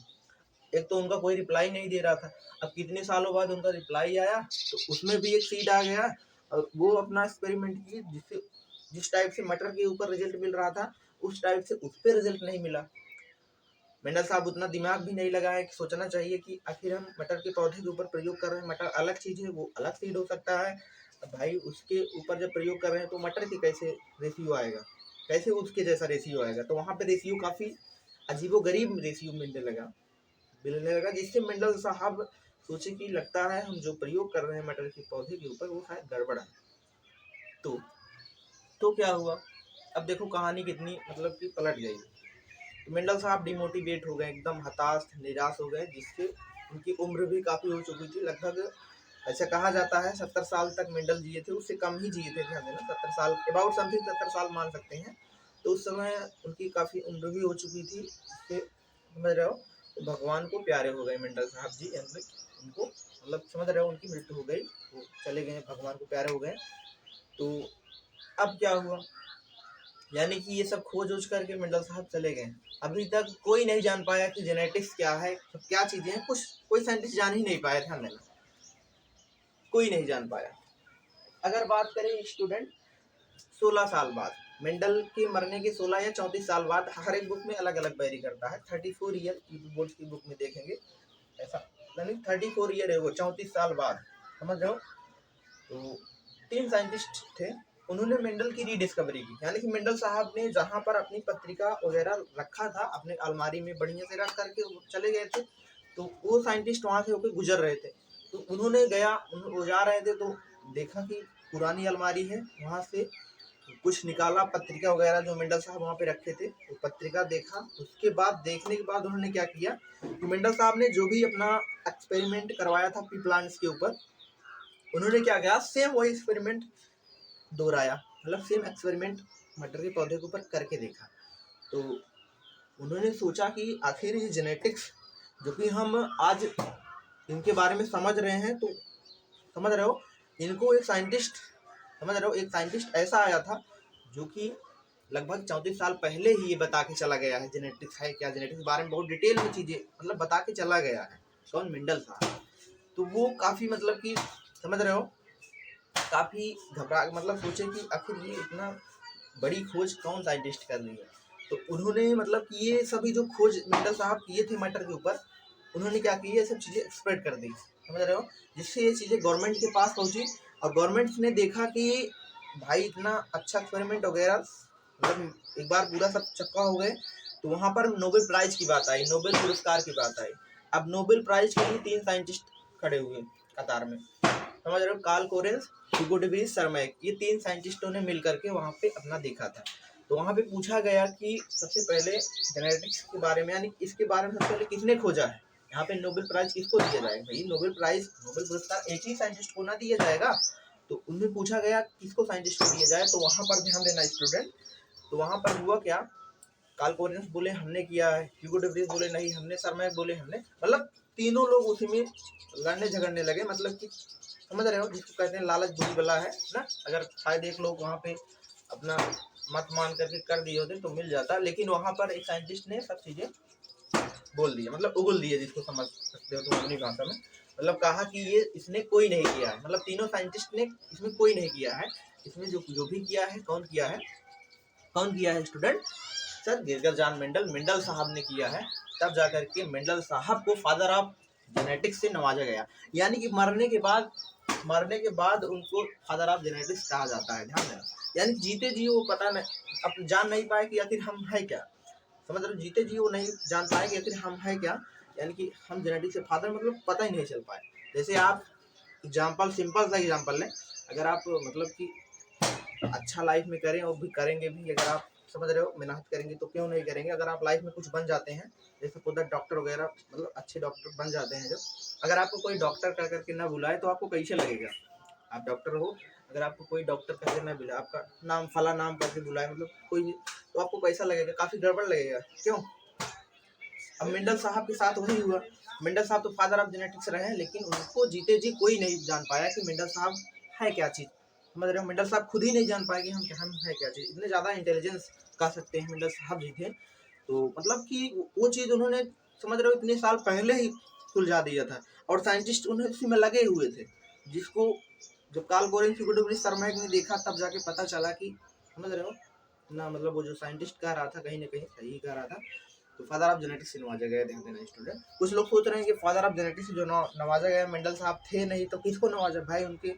एक तो उनका कोई रिप्लाई नहीं दे रहा था, अब कितने सालों बाद उनका रिप्लाई आया, तो उसमें भी एक सीड आ गया, और वो अपना एक्सपेरिमेंट किए, जिससे जिस टाइप से मटर के ऊपर रिजल्ट मिल रहा था उस टाइप से उस पर रिजल्ट नहीं मिला। मेंडल साहब उतना दिमाग भी नहीं लगाए कि सोचना चाहिए कि आखिर हम मटर के पौधे के ऊपर प्रयोग कर रहे हैं, मटर अलग चीज़ है, वो अलग सीड हो सकता है। अब भाई उसके ऊपर जब प्रयोग कर रहे हैं तो मटर की कैसे रेशियो आएगा, कैसे उसके जैसा रेशियो आएगा, तो वहाँ पे रेशियो काफ़ी अजीबोगरीब रेशियो मिलने लगा, जिससे मेंडल साहब सोचे कि लगता है हम जो प्रयोग कर रहे हैं मटर के पौधे के ऊपर वो शायद गड़बड़ है। तो तो क्या हुआ, अब देखो कहानी कितनी मतलब कि पलट गई। तो मेंडल साहब डिमोटिवेट हो गए, एकदम हताश निराश हो गए, जिससे उनकी उम्र भी काफ़ी हो चुकी थी, लगभग ऐसा कहा जाता है 70 साल तक मेंडल जिए थे, उससे कम ही जिए थे, ध्यान देना 70 साल, अबाउट समथिंग 70 साल मान सकते हैं। तो उस समय उनकी काफ़ी उम्र भी हो चुकी थी, जिससे समझ रहे हो, तो भगवान को प्यारे हो गए मेंडल साहब जी, यानी उनको मतलब समझ रहे हो उनकी मृत्यु हो गई, वो चले गए, भगवान को प्यारे हो गए। तो अब क्या हुआ, यानी कि ये सब खोज वोज करके मेंडल साहब चले गए। अभी तक कोई नहीं जान पाया कि जेनेटिक्स क्या है, क्या चीज़ें हैं, कुछ कोई साइंटिस्ट जान ही नहीं पाया, ध्यान देना, कोई नहीं जान पाया। अगर बात करें स्टूडेंट 16 साल बाद, मेंडल के मरने के 16 या 34 साल बाद, हर एक बुक में अलग अलग वेरी करता है। 34 ईयर बोर्ड की बुक में देखेंगे ऐसा, यानी 34 ईयर है वो, 34 साल बाद, समझ रहे हो। तो 3 साइंटिस्ट थे, उन्होंने मेंडल की रीडिस्कवरी की। यानी कि मेंडल साहब ने जहाँ पर अपनी पत्रिका वगैरह रखा था, अपने अलमारी में बढ़िया से रख करके चले गए थे, तो वो साइंटिस्ट वहाँ से होकर गुजर रहे थे। तो उन्होंने वो जा रहे थे, तो देखा कि पुरानी अलमारी है, वहाँ से कुछ निकाला, पत्रिका वगैरह जो मेंडल साहब वहाँ पे रखे थे, वो पत्रिका देखा। उसके बाद देखने के बाद उन्होंने क्या किया कि मेंडल साहब ने जो भी अपना एक्सपेरिमेंट करवाया था पी प्लांट्स के ऊपर, उन्होंने क्या किया, सेम वही एक्सपेरिमेंट दोहराया, मतलब सेम एक्सपेरिमेंट मटर के पौधे के ऊपर करके देखा। तो उन्होंने सोचा कि आखिर ये जेनेटिक्स जो कि हम आज इनके बारे में समझ रहे हैं, तो समझ रहे हो, इनको एक साइंटिस्ट, समझ रहे हो, एक साइंटिस्ट ऐसा आया था जो कि लगभग 34 साल पहले ही ये बता के चला गया है जेनेटिक्स है क्या, जेनेटिक्स के बारे में बहुत डिटेल में चीज़ें मतलब बता के चला गया है। कौन? मेंडल साहब। तो वो काफ़ी मतलब कि समझ रहे हो, काफ़ी घबरा, मतलब सोचे कि आखिर ये इतना बड़ी खोज कौन साइंटिस्ट कर रही है। तो उन्होंने मतलब कि ये सभी जो खोज मेंडल साहब किए थे मटर के ऊपर, उन्होंने क्या किया, ये सब चीज़ें स्प्रेड कर दी, समझ रहे हो, जिससे ये चीज़ें गवर्नमेंट के पास पहुंची। और गवर्नमेंट ने देखा कि भाई इतना अच्छा एक्सपेरिमेंट वगैरह, मतलब एक बार पूरा सब चक्का हो गए, तो वहाँ पर नोबेल प्राइज की बात आई, नोबेल पुरस्कार की बात आई। अब नोबेल प्राइज के लिए 3 साइंटिस्ट खड़े हुए कतार में, समझ रहे हो, कार्ल कोरेंस, ह्यूगो डे व्रिज, सरमैक, ये 3 साइंटिस्टों ने मिल करके वहाँ पे अपना देखा था। तो वहाँ पे पूछा गया कि सबसे पहले जेनेटिक्स के बारे में, यानी इसके बारे में सबसे पहले किसने खोजा है, यहाँ पे नोबेल प्राइज किसको दिया जाएगा। भाई नोबेल प्राइज, नोबेल पुरस्कार एक ही साइंटिस्ट को ना दिया जाएगा। तो उनमें पूछा गया किसको साइंटिस्ट को दिया जाए। तो वहाँ पर ध्यान देना स्टूडेंट, तो वहाँ पर हुआ क्या, कार्ल कोरेंस बोले हमने किया है, ह्यूगो डे व्रिज बोले नहीं हमने, सरमैक बोले हमने, मतलब तीनों लोग उसी में लड़ने झगड़ने लगे। मतलब कि समझ रहे हो, जिसको कहते हैं लालच बुरी बला है ना। अगर शायद एक लोग वहाँ पे अपना मत मान करके कर दिए होते तो मिल जाता, लेकिन वहाँ पर एक साइंटिस्ट ने सब चीज़ें बोल दिया, मतलब उगल दिए, जिसको समझ सकते हो तुम अपनी भाषा में। मतलब कहा कि ये इसने कोई नहीं किया है, मतलब तीनों साइंटिस्ट ने इसमें कोई नहीं किया है, इसमें जो भी किया है, कौन किया है, कौन किया है student, sir Gregor John Mendel, Mendel साहब ने किया है। तब जाकर के मेंडल साहब को फादर ऑफ जेनेटिक्स से नवाजा गया, यानी कि मरने के बाद उनको फादर ऑफ जेनेटिक्स कहा जाता है, ध्यान देना। यानी जीते जी वो पता नहीं, अब जान नहीं पाए कि आखिर हम है क्या, समझ रहे हो, जीते जी वो नहीं जान पाए कि आखिर हम है क्या, यानी कि हम जेनेटिक्स से फादर, मतलब पता ही नहीं चल पाए। जैसे आप एग्जाम्पल, सिंपल सा एग्जाम्पल लें, अगर आप मतलब कि अच्छा लाइफ में करें और भी करेंगे भी, अगर आप समझ रहे हो मेहनत करेंगे तो क्यों नहीं करेंगे। अगर आप लाइफ में कुछ बन जाते हैं, जैसे खुद डॉक्टर वगैरह, मतलब अच्छे डॉक्टर बन जाते हैं जब, अगर आपको कोई डॉक्टर कर करके ना बुलाए तो आपको कैसे लगेगा। आप डॉक्टर हो, अगर आपको कोई डॉक्टर करके ना बुलाए, आपका नाम फला नाम करके बुलाए, मतलब कोई भी, तो आपको कैसा लगेगा, काफ़ी गड़बड़ लगेगा, क्यों। अब मेंडल साहब के साथ वही हुआ। मेंडल साहब तो फादर ऑफ जेनेटिक्स रहे हैं, लेकिन उनको जीते जी कोई नहीं जान पाया कि मेंडल साहब है क्या चीज़, समझ रहे हो। मेंडल साहब खुद ही नहीं जान पाए कि हम है क्या चीज़, इतने ज़्यादा इंटेलिजेंस कह सकते हैं मेंडल साहब जी थे। तो मतलब कि वो चीज़ उन्होंने, समझ रहे हो, इतने साल पहले ही सुलझा दिया था, और साइंटिस्ट उन्हें उसी में लगे हुए थे, जिसको जब कार्ल कोरेंस, ह्यूगो डे व्रिज, सरमैक ने देखा, तब जाके पता चला कि, समझ रहे हो ना, मतलब वो जो साइंटिस्ट कह रहा था कहीं ना कहीं सही कह रहा था। तो फादर ऑफ जेनेटिक्स से नवाजा गया, ध्यान देना स्टूडेंट। कुछ लोग सोच रहे हैं कि फादर ऑफ जेनेटिक्स से जो नवाजा गया मेंडल साहब थे नहीं, तो किसको नवाजा, भाई उनके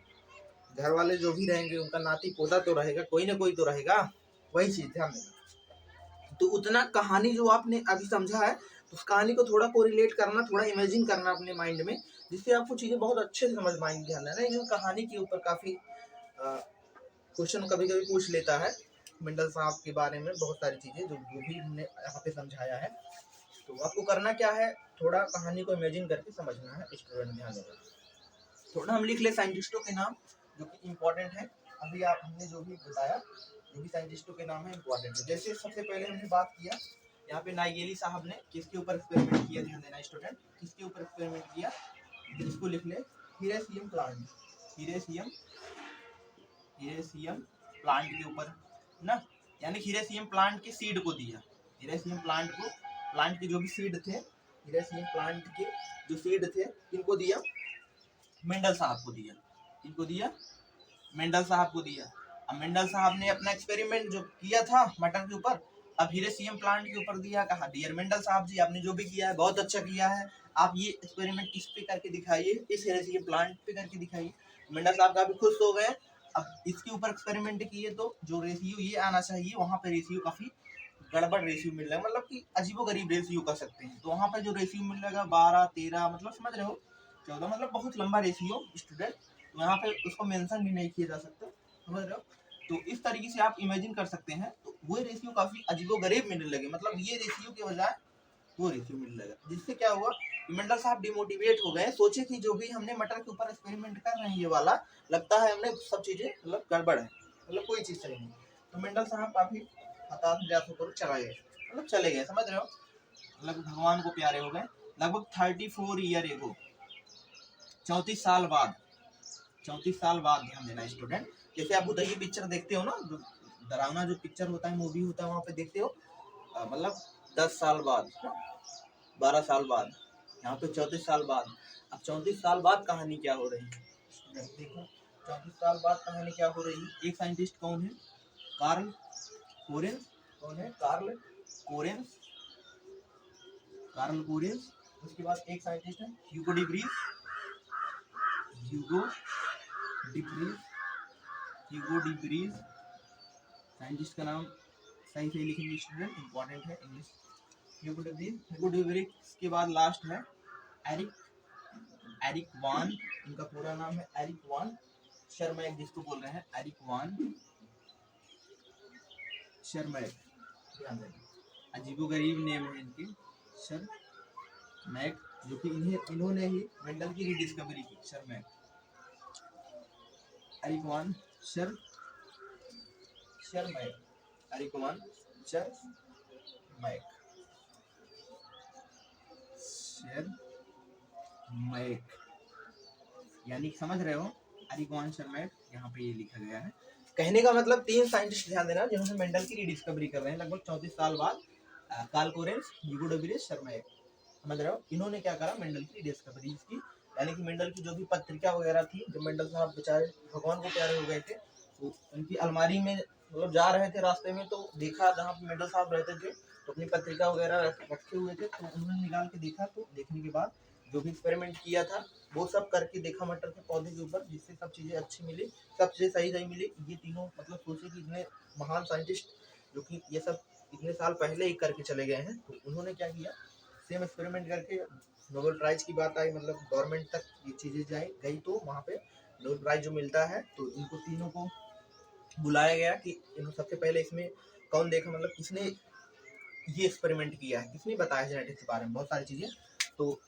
घर वाले जो भी रहेंगे, उनका नाती पोता तो रहेगा, कोई ना कोई तो रहेगा, वही चीज़ ध्यान देना। तो उतना कहानी जो आपने अभी समझा है, उस कहानी को थोड़ा कोरिलेट करना, थोड़ा इमेजिन करना अपने माइंड में, जिससे आपको चीज़ें बहुत अच्छे से समझ पाएंगे। ध्यान देना, इन कहानी के ऊपर काफ़ी क्वेश्चन कभी कभी पूछ लेता है मेंडल साहब के बारे में, बहुत सारी चीज़ें जो भी हमने यहाँ पे समझाया है। तो आपको करना क्या है, थोड़ा कहानी को इमेजिन करके समझना है स्टूडेंट, ध्यान देना। थोड़ा हम लिख ले साइंटिस्टों के नाम जो कि इम्पोर्टेंट है, अभी आप हमने जो भी बताया, जो भी साइंटिस्टों के नाम है इम्पोर्टेंट है। जैसे सबसे पहले हमने बात किया यहाँ पे नाइगेली साहब ने किसके ऊपर एक्सपेरिमेंट किया, ध्यान देना स्टूडेंट, किसके ऊपर एक्सपेरिमेंट किया, इसको लिख ले, हीरेसियम प्लांट, हीरेसियम प्लांट के ऊपर ना, यानी हीरेसियम प्लांट के सीड को दिया, हीरेसियम प्लांट को, प्लांट के जो भी सीड थे, हीरेसियम प्लांट के जो सीड थे, किनको दिया, मेंडल साहब को दिया। इनको दिया, मेंडल साहब को दिया। अब मेंडल साहब ने अपना एक्सपेरिमेंट जो किया था मटर के ऊपर, अब हिरोशिमा प्लांट के ऊपर दिया। कहा डियर मेंडल साहब जी, आपने जो भी किया है बहुत अच्छा किया है, आप ये एक्सपेरिमेंट किस पे करके दिखाइए, इस हिरोशिमा प्लांट पे करके दिखाइए। मेंडल साहब काफी खुश हो गए। अब इसके ऊपर एक्सपेरिमेंट किए तो जो रेशियो ये आना चाहिए वहाँ पे रेशियो काफी गड़बड़ रेशियो मिल रहा है, मतलब कि अजीबोगरीब रेशियो कर सकते हैं। तो वहाँ पे जो रेशियो मिल रहा है 12, 13, मतलब समझ रहे हो, 14, मतलब बहुत लंबा रेशियो स्टूडेंट। तो यहाँ पे उसको मेंशन भी नहीं किया जा सकता, समझ रहे हो। तो इस तरीके से आप इमेजिन कर सकते हैं। तो वो रेशियो काफी अजीबोगरीब मिलने लगे, मतलब ये रेशियो के बजाय वो रेशियो मिलने लगा, जिससे क्या हुआ, मेंडल साहब डिमोटिवेट हो गए। सोचे कि जो भी हमने मटर के ऊपर एक्सपेरिमेंट कर रहे हैं ये वाला, लगता है हमने सब चीजें मतलब गड़बड़ है, मतलब कोई चीज सही नहीं। तो मेंडल साहब काफी हताश निराश होकर चला गए, मतलब चले गए, समझ रहे हो, मतलब भगवान को प्यारे हो गए। लगभग 34 ईयर एगो, 34 साल बाद, 34 साल बाद ध्यान देना स्टूडेंट। जैसे आप उदय पिक्चर देखते हो ना, डरावना जो पिक्चर होता है, मूवी होता है, वहाँ पे देखते हो मतलब 10 साल बाद, 12 साल बाद, यहाँ पे 34 साल बाद। अब 34 साल बाद कहानी क्या हो रही है देखो, 34 साल बाद कहानी क्या हो रही है। एक साइंटिस्ट कौन है, कार्ल कोरेंस। कौन है, कार्ल कोरेंस, कार्ल कोरेंस। उसके बाद एक साइंटिस्ट है ह्यूगो डिब्रीज, ह्यूगो डिब्रीज, ह्यूगो डिब्रीज। साइंटिस्ट का नाम सही सही लिखेंगे स्टूडेंट, इंपॉर्टेंट है इंग्लिश। ह्यूगो डिब्रीज, ह्यूगो डिब्रीज के बाद लास्ट है एरिक, एरिक वान। इनका पूरा नाम है एरिक वान शर्मैक, जिसको बोल रहे हैं एरिक वान शर्मैक, ध्यान देना, अजीबोगरीब नेम है इनके, शर्मैक, जो कि इन्होंने ही मेंडल की रिडिस्कवरी की, शर्मैक, एरिक वान शर्मैक, एरिक वान शर्मैक, शर्मैक, यानी समझ रहे हो, एरिक वान शर्मैक, यहाँ पे ये लिखा गया है। कहने का मतलब 3 साइंटिस्ट ध्यान देना जिन्होंने मेंडल की रिडिस्कवरी कर रहे हैं लगभग 34 साल बाद, कार्ल कोरेंस, ह्यूगो डिब्रीज, शर्मैक, समझ रहे हो। इन्होंने क्या करा, मेंडल की डिस्कवरी की, यानी कि मेंडल की जो भी पत्रिका वगैरह थी, जो मेंडल साहब बेचारे भगवान को प्यारे हो गए थे, तो उनकी अलमारी में मतलब जा रहे थे रास्ते में, तो देखा जहाँ पे मेंडल साहब रहते थे, तो अपनी पत्रिका वगैरह रखे हुए थे, तो उन्होंने निकाल के देखा। तो देखने के बाद जो भी एक्सपेरिमेंट किया था वो सब करके देखा मटर के पौधे के ऊपर, जिससे सब चीज़ें अच्छी मिली, सब चीज़ें सही सही मिली। ये तीनों मतलब सोचे कि इतने महान साइंटिस्ट जो कि ये सब इतने साल पहले ही करके चले गए हैं, तो उन्होंने क्या किया, सेम एक्सपेरिमेंट करके नोबेल प्राइज की बात आई, मतलब गवर्नमेंट तक ये चीज़ें गई, तो वहाँ पे नोबेल प्राइज जो मिलता है, तो इनको तीनों को बुलाया गया कि इन सबसे पहले इसमें कौन देखा, मतलब किसने ये एक्सपेरिमेंट किया है, किसने बताया जेनेटिक्स के बारे में बहुत सारी चीज़ें। तो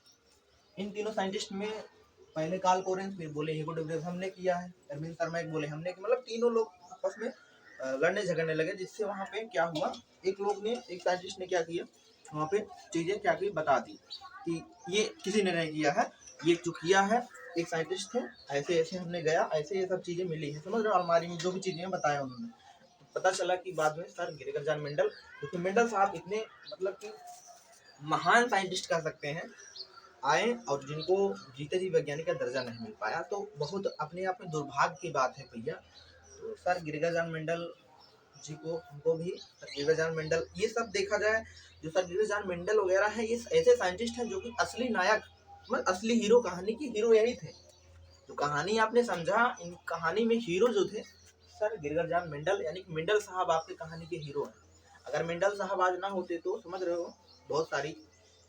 इन तीनों साइंटिस्ट में पहले कार्ल कोरेंस, फिर बोले ह्यूगो डिब्रीज हमने किया है, एरविन शर्मैक बोले हमने, मतलब तीनों लोग आपस में लड़ने झगड़ने लगे, जिससे वहाँ पे क्या हुआ, एक साइंटिस्ट ने क्या किया, वहाँ पे चीज़ें क्या की बता दी कि ये किसी ने नहीं किया है, ये जो किया है एक साइंटिस्ट थे, ऐसे ऐसे हमने गया, ऐसे ये सब चीज़ें मिली है, समझ रहे हो, अलमारी में जो भी चीज़ें बताया उन्होंने। तो पता चला कि बाद में सर गिरगर जॉन मेंडल, क्योंकि मेंडल साहब इतने मतलब कि महान साइंटिस्ट कह सकते हैं, आए और जिनको जीते जी वैज्ञानिक का दर्जा नहीं मिल पाया, तो बहुत अपने आप में दुर्भाग्य की बात है भैया। तो सर गिरगर जॉन मेंडल जी को, हमको भी सर गिरगर जॉन मेंडल, ये सब देखा जाए जो सर गिरगर जॉन मेंडल वगैरह है, ये ऐसे साइंटिस्ट हैं जो कि असली नायक, मतलब असली हीरो, कहानी की हीरो यही थे। तो कहानी आपने समझा, इन कहानी में हीरो जो थे सर गिरगर जॉन मेंडल, यानी कि मेंडल साहब आपके कहानी के हीरो हैं। अगर मेंडल साहब आज ना होते तो समझ रहे हो बहुत सारी,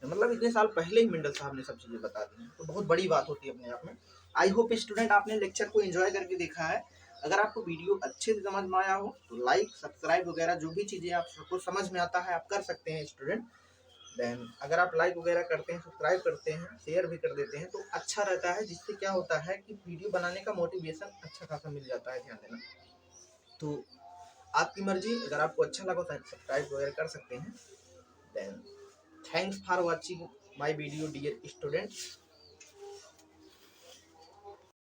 मतलब इतने साल पहले ही मेंडल साहब ने सब चीज़ें बता दी, तो बहुत बड़ी बात होती है अपने आप में। आई होप स्टूडेंट आपने लेक्चर को एंजॉय करके देखा है। अगर आपको वीडियो अच्छे से समझ में आया हो तो लाइक सब्सक्राइब वगैरह जो भी चीज़ें आपको समझ में आता है आप कर सकते हैं स्टूडेंट। देन अगर आप लाइक वगैरह करते हैं, सब्सक्राइब करते हैं, शेयर भी कर देते हैं तो अच्छा रहता है, जिससे क्या होता है कि वीडियो बनाने का मोटिवेशन अच्छा खासा मिल जाता है, ध्यान देना। तो आपकी मर्जी, अगर आपको अच्छा लगा तो सब्सक्राइब वगैरह कर सकते हैं। Then thanks for watching my video dear students.